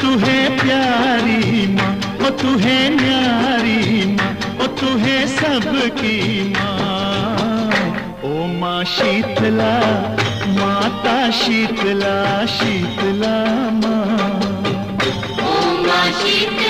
तू है प्यारी माँ, ओ तू है न्यारी माँ, ओ तू है सबकी माँ। ओ माँ शीतला, माता शीतला, शीतला माँ। ओ माँ शीतला।